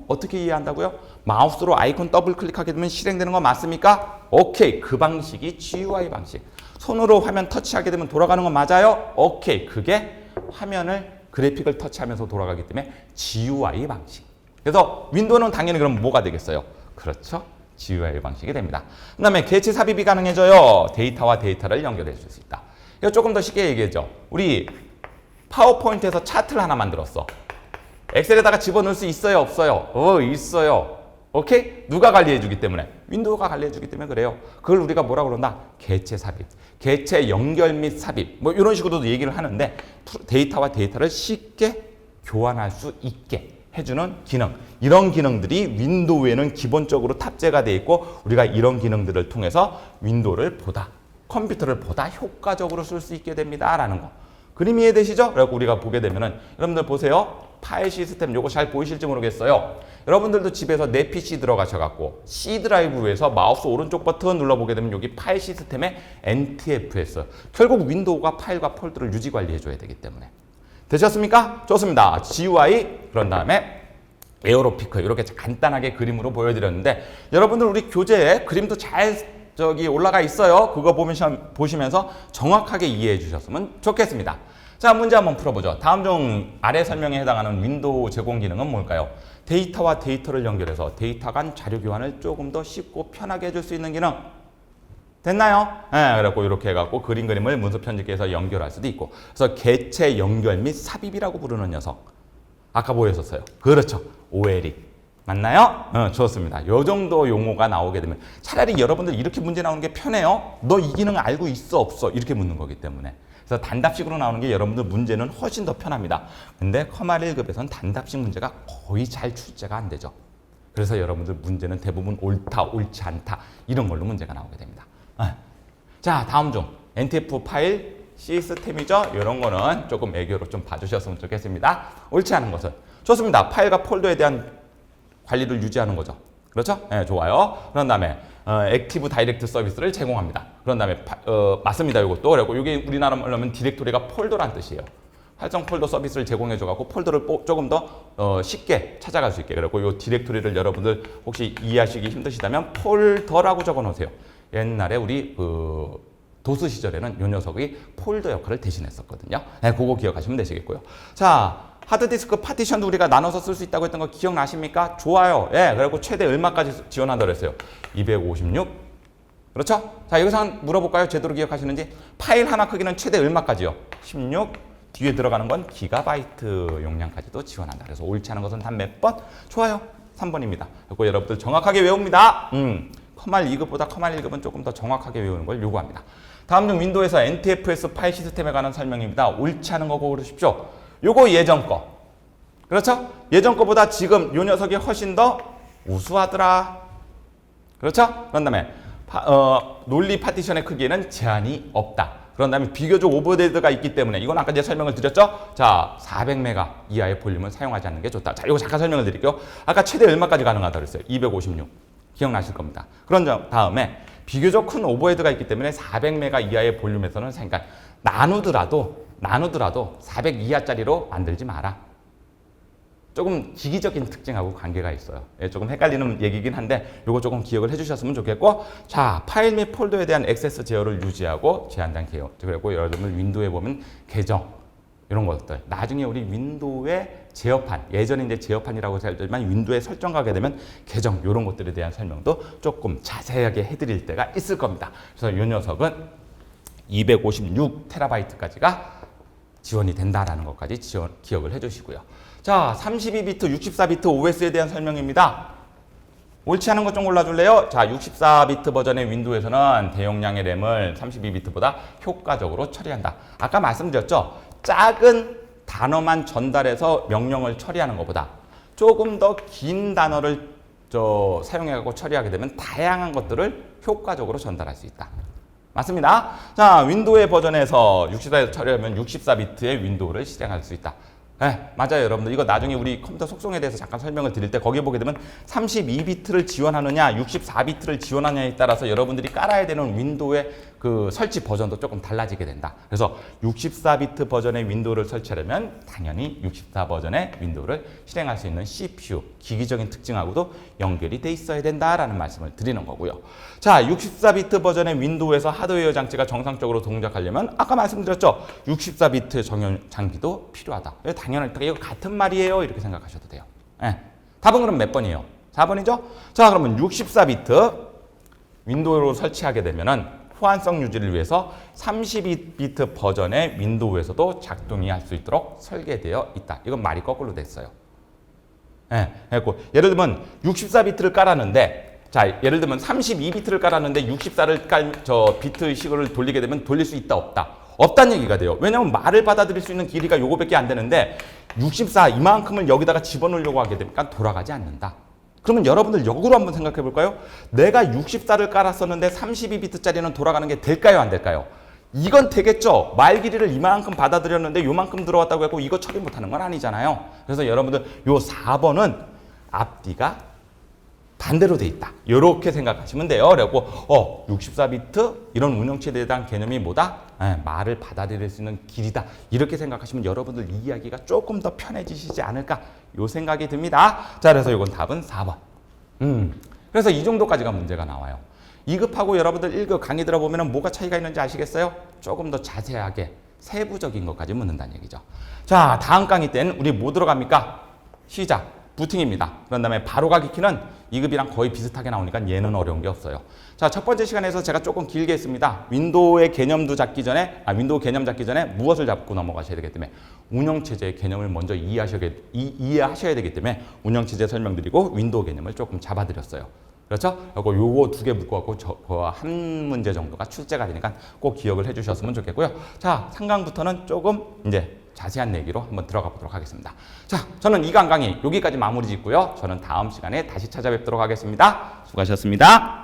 S1: 어떻게 이해한다고요? 마우스로 아이콘 더블 클릭하게 되면 실행되는 거 맞습니까? 오케이, 그 방식이 GUI 방식. 손으로 화면 터치하게 되면 돌아가는 건 맞아요? 오케이, 그게 화면을 그래픽을 터치하면서 돌아가기 때문에 GUI 방식. 그래서 윈도우는 당연히 그럼 뭐가 되겠어요? 그렇죠, GUI 방식이 됩니다. 그 다음에 개체 삽입이 가능해져요. 데이터와 데이터를 연결해 줄 수 있다. 이거 조금 더 쉽게 얘기해죠. 우리 파워포인트에서 차트를 하나 만들었어. 엑셀에다가 집어넣을 수 있어요, 없어요? 있어요. 오케이? 누가 관리해주기 때문에? 윈도우가 관리해주기 때문에 그래요. 그걸 우리가 뭐라고 그런다? 개체 삽입, 개체 연결 및 삽입 뭐 이런 식으로도 얘기를 하는데 데이터와 데이터를 쉽게 교환할 수 있게 해주는 기능, 이런 기능들이 윈도우에는 기본적으로 탑재가 되어 있고 우리가 이런 기능들을 통해서 윈도우를 보다, 컴퓨터를 보다 효과적으로 쓸 수 있게 됩니다 라는 거. 그림 이해되시죠? 그래서 우리가 보게 되면은 여러분들 보세요. 파일 시스템 요거 잘 보이실지 모르겠어요. 여러분들도 집에서 내 PC 들어가셔갖고 C 드라이브에서 마우스 오른쪽 버튼 눌러보게 되면 여기 파일 시스템에 NTFS, 결국 윈도우가 파일과 폴더를 유지 관리해줘야 되기 때문에. 되셨습니까? 좋습니다. GUI 그런 다음에 에어로피크 이렇게 간단하게 그림으로 보여드렸는데 여러분들 우리 교재에 그림도 잘 올라가 있어요. 그거 보시면서 정확하게 이해해 주셨으면 좋겠습니다. 자, 문제 한번 풀어보죠. 다음 중 아래 설명에 해당하는 윈도우 제공 기능은 뭘까요? 데이터와 데이터를 연결해서 데이터 간 자료 교환을 조금 더 쉽고 편하게 해줄 수 있는 기능. 됐나요? 네, 그래갖고 이렇게 해갖고 그림을 문서 편집기에서 연결할 수도 있고. 그래서 개체 연결 및 삽입이라고 부르는 녀석. 아까 보였었어요. 그렇죠. OLE. 맞나요? 좋습니다. 요 정도 용어가 나오게 되면 차라리 여러분들 이렇게 문제 나오는 게 편해요. 너 이 기능 알고 있어 없어? 이렇게 묻는 거기 때문에. 그래서 단답식으로 나오는 게 여러분들 문제는 훨씬 더 편합니다. 근데 커말 1급에서는 단답식 문제가 거의 잘 출제가 안 되죠. 그래서 여러분들 문제는 대부분 옳다, 옳지 않다 이런 걸로 문제가 나오게 됩니다. 자, 다음 중 NTF 파일 시스템이죠. 이런 거는 조금 애교로 좀 봐주셨으면 좋겠습니다. 옳지 않은 것은 좋습니다. 파일과 폴더에 대한 관리를 유지하는 거죠. 그렇죠? 네, 좋아요. 그런 다음에 액티브 다이렉트 서비스를 제공합니다. 그런 다음에 맞습니다. 이것도. 그리고 이게 우리나라 말로 하면 디렉토리가 폴더란 뜻이에요. 활성 폴더 서비스를 제공해줘갖고 폴더를 조금 더 쉽게 찾아갈 수 있게. 그리고 이 디렉토리를 여러분들 혹시 이해하시기 힘드시다면 폴더라고 적어놓으세요. 옛날에 우리 도스 시절에는 이 녀석이 폴더 역할을 대신했었거든요. 네, 그거 기억하시면 되시겠고요. 자, 하드디스크 파티션도 우리가 나눠서 쓸 수 있다고 했던 거 기억나십니까? 좋아요. 예, 그리고 최대 얼마까지 지원한다고 했어요? 256. 그렇죠? 자, 여기서 한번 물어볼까요? 제대로 기억하시는지. 파일 하나 크기는 최대 얼마까지요? 16. 뒤에 들어가는 건 기가바이트 용량까지도 지원한다. 그래서 옳지 않은 것은 단 몇 번? 좋아요. 3번입니다. 그리고 여러분들 정확하게 외웁니다. 커말 2급보다 커말 1급은 조금 더 정확하게 외우는 걸 요구합니다. 다음 중 윈도우에서 NTFS 파일 시스템에 관한 설명입니다. 옳지 않은 거 고르십시오. 요거 예전 거. 그렇죠? 예전 거보다 지금 요 녀석이 훨씬 더 우수하더라. 그렇죠? 그런 다음에 논리 파티션의 크기에는 제한이 없다. 그런 다음에 비교적 오버헤드가 있기 때문에 이건 아까 제가 설명을 드렸죠? 자, 400메가 이하의 볼륨을 사용하지 않는 게 좋다. 자, 이거 잠깐 설명을 드릴게요. 아까 최대 얼마까지 가능하다고 그랬어요? 256. 기억나실 겁니다. 그런 다음에 비교적 큰 오버헤드가 있기 때문에 400메가 이하의 볼륨에서는 그러니까 나누더라도 400 이하짜리로 만들지 마라. 조금 기기적인 특징하고 관계가 있어요. 예, 조금 헷갈리는 얘기긴 한데 이거 조금 기억을 해주셨으면 좋겠고, 자, 파일 및 폴더에 대한 액세스 제어를 유지하고 제한된 개요. 그리고 여러분들 윈도우에 보면 계정 이런 것들. 나중에 우리 윈도우의 제어판, 예전에 이제 제어판이라고 했지만 윈도우에 설정 가게 되면 계정 이런 것들에 대한 설명도 조금 자세하게 해드릴 때가 있을 겁니다. 그래서 이 녀석은 256TB까지가 지원이 된다라는 것까지 기억을 해주시고요. 자, 32비트, 64비트 OS에 대한 설명입니다. 옳지 않은 것 좀 골라줄래요? 자, 64비트 버전의 윈도우에서는 대용량의 램을 32비트보다 효과적으로 처리한다. 아까 말씀드렸죠? 작은 단어만 전달해서 명령을 처리하는 것보다 조금 더 긴 단어를 사용해서 처리하게 되면 다양한 것들을 효과적으로 전달할 수 있다. 맞습니다. 자, 윈도우의 버전에서 64에서 처리하면 64비트의 윈도우를 실행할 수 있다. 네, 맞아요, 여러분들. 이거 나중에 우리 컴퓨터 속성에 대해서 잠깐 설명을 드릴 때 거기에 보게 되면 32비트를 지원하느냐, 64비트를 지원하느냐에 따라서 여러분들이 깔아야 되는 윈도우의 그 설치 버전도 조금 달라지게 된다. 그래서 64비트 버전의 윈도우를 설치하려면 당연히 64 버전의 윈도우를 실행할 수 있는 CPU, 기기적인 특징하고도 연결이 돼 있어야 된다라는 말씀을 드리는 거고요. 자, 64비트 버전의 윈도우에서 하드웨어 장치가 정상적으로 동작하려면 아까 말씀드렸죠? 64비트 정형 장비도 필요하다. 당연하니까 이거 같은 말이에요. 이렇게 생각하셔도 돼요. 네. 답은 그럼 몇 번이에요? 4번이죠? 자, 그러면 64비트 윈도우로 설치하게 되면은 호환성 유지를 위해서 32비트 버전의 윈도우에서도 작동이 할 수 있도록 설계되어 있다. 이건 말이 거꾸로 됐어요. 예, 했고 예를 들면 64비트를 깔았는데 자, 예를 들면 32비트를 깔았는데 64를 저 비트 식을 돌리게 되면 돌릴 수 있다 없다? 없다는 얘기가 돼요. 왜냐면 말을 받아들일 수 있는 길이가 요거밖에 안 되는데 64 이만큼을 여기다가 집어넣으려고 하게 되니까 돌아가지 않는다. 그러면 여러분들 역으로 한번 생각해 볼까요? 내가 64를 깔았었는데 32비트짜리는 돌아가는 게 될까요? 안 될까요? 이건 되겠죠. 말 길이를 이만큼 받아들였는데 요만큼 들어왔다고 해서 이거 처리 못하는 건 아니잖아요. 그래서 여러분들 요 4번은 앞뒤가 반대로 돼 있다. 이렇게 생각하시면 돼요. 그리고 64비트 이런 운영체제에 대한 개념이 뭐다? 말을 받아들일 수 있는 길이다. 이렇게 생각하시면 여러분들 이야기가 조금 더 편해지시지 않을까? 요 생각이 듭니다. 자, 그래서 이건 답은 4번. 그래서 이 정도까지가 문제가 나와요. 2급하고 여러분들 1급 강의 들어보면 뭐가 차이가 있는지 아시겠어요? 조금 더 자세하게 세부적인 것까지 묻는다는 얘기죠. 자, 다음 강의 때는 우리 뭐 들어갑니까? 시작. 부팅입니다. 그런 다음에 바로 가기 키는 2급이랑 거의 비슷하게 나오니까 얘는 어려운 게 없어요. 자, 첫 번째 시간에서 제가 조금 길게 했습니다. 윈도우의 개념도 잡기 전에, 윈도우 개념 잡기 전에 무엇을 잡고 넘어가셔야 되기 때문에 운영체제의 개념을 먼저 이해하셔야 되기 때문에 운영체제 설명드리고 윈도우 개념을 조금 잡아드렸어요. 그렇죠? 그리고 요거 두 개 묶어갖고 한 문제 정도가 출제가 되니까 꼭 기억을 해주셨으면 좋겠고요. 자, 3강부터는 조금 이제 자세한 얘기로 한번 들어가 보도록 하겠습니다. 자, 저는 2강 강의 여기까지 마무리 짓고요. 저는 다음 시간에 다시 찾아뵙도록 하겠습니다. 수고하셨습니다.